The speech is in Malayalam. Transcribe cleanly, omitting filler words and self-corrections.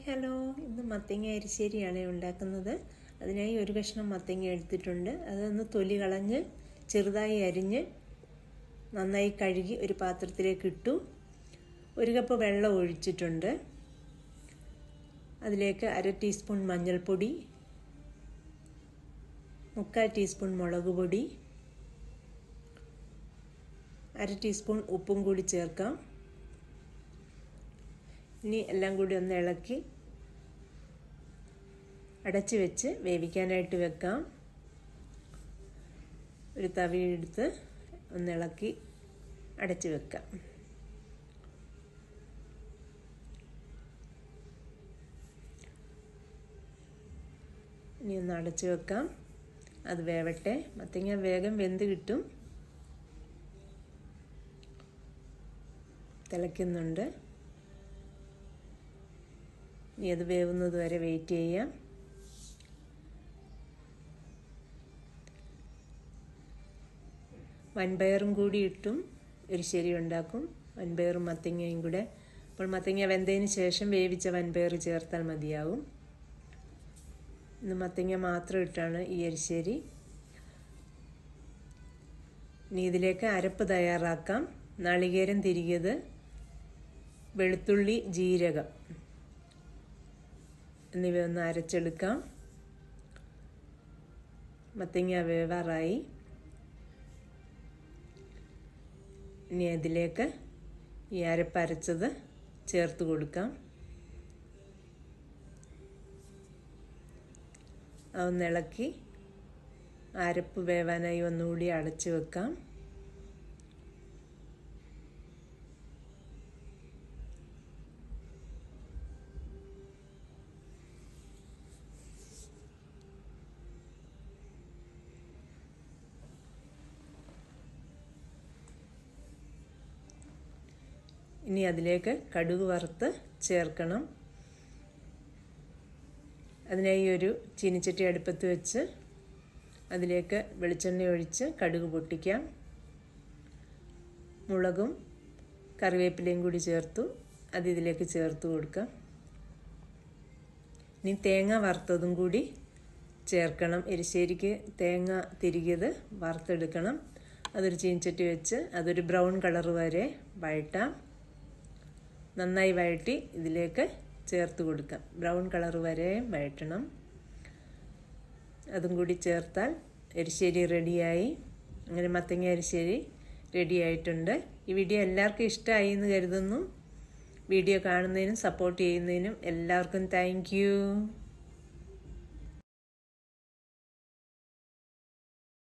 ഹലോ, ഇന്ന് മത്തങ്ങ എരിശ്ശേരിയാണ് ഉണ്ടാക്കുന്നത്. അതിനായി ഒരു കഷ്ണം മത്തങ്ങ എടുത്തിട്ടുണ്ട്. അതൊന്ന് തൊലി കളഞ്ഞ് ചെറുതായി അരിഞ്ഞ് നന്നായി കഴുകി ഒരു പാത്രത്തിലേക്ക് ഇട്ടു. 1 കപ്പ് വെള്ളം ഒഴിച്ചിട്ടുണ്ട്. അതിലേക്ക് 1/2 ടീസ്പൂൺ മഞ്ഞൾപ്പൊടി, 3/4 ടീസ്പൂൺ മുളക് പൊടി, 1/2 ടീസ്പൂൺ ഉപ്പും കൂടി ചേർക്കാം. ഇനി എല്ലാം കൂടി ഒന്ന് ഇളക്കി അടച്ചു വെച്ച് വേവിക്കാനായിട്ട് വെക്കാം. ഒരു തവിയെടുത്ത് ഒന്ന് ഇളക്കി അടച്ചു വെക്കാം. ഇനി ഒന്ന് അടച്ചു വെക്കാം. അത് വേവട്ടെ. മത്തങ്ങ വേഗം വെന്ത് കിട്ടും. തിളയ്ക്കുന്നുണ്ട്. ഇനി അത് വേവുന്നത് വരെ വെയിറ്റ് ചെയ്യാം. വൻപയറും കൂടി ഇട്ടും എരിശ്ശേരി ഉണ്ടാക്കും. വൻപയറും മത്തങ്ങയും കൂടെ. അപ്പോൾ മത്തങ്ങ വെന്തതിന് ശേഷം വേവിച്ച വൻപയർ ചേർത്താൽ മതിയാവും. ഇന്ന് മത്തങ്ങ മാത്രം ഇട്ടാണ് ഈ എരിശ്ശേരി. ഇനി ഇതിലേക്ക് അരപ്പ് തയ്യാറാക്കാം. നാളികേരം തിരികിയത്, വെളുത്തുള്ളി, ജീരകം എന്നിവ ഒന്ന് അരച്ചെടുക്കാം. മത്തങ്ങ വേവാറായി. ഇനി അതിലേക്ക് ഈ അരപ്പ് അരച്ചത് ചേർത്ത് കൊടുക്കാം. അതൊന്ന് ഇളക്കി അരപ്പ് വേവാനായി ഒന്നുകൂടി അടച്ചു വെക്കാം. ഇനി അതിലേക്ക് കടുക് വറുത്ത് ചേർക്കണം. അതിനായി ഒരു ചീനിച്ചട്ടി അടുപ്പത്ത് വെച്ച് അതിലേക്ക് വെളിച്ചെണ്ണ ഒഴിച്ച് കടുക് പൊട്ടിക്കാം. മുളകും കറിവേപ്പിലയും കൂടി ചേർത്തു. അത് ഇതിലേക്ക് ചേർത്ത് കൊടുക്കാം. ഇനി തേങ്ങ വറുത്തതും കൂടി ചേർക്കണം. എരിശ്ശേരിക്ക് തേങ്ങ തിരികിയത് വറുത്തെടുക്കണം. അതൊരു ചീനിച്ചട്ടി വെച്ച് അതൊരു ബ്രൗൺ കളർ വരെ വഴറ്റാം. നന്നായി വഴറ്റി ഇതിലേക്ക് ചേർത്ത് കൊടുക്കാം. ബ്രൗൺ കളർ വരെ വഴറ്റണം. അതും കൂടി ചേർത്താൽ എരിശ്ശേരി റെഡിയായി. അങ്ങനെ മത്തങ്ങ എരിശ്ശേരി റെഡിയായിട്ടുണ്ട്. ഈ വീഡിയോ എല്ലാവർക്കും ഇഷ്ടമായി എന്ന് കരുതുന്നു. വീഡിയോ കാണുന്നതിനും സപ്പോർട്ട് ചെയ്യുന്നതിനും എല്ലാവർക്കും താങ്ക് യു.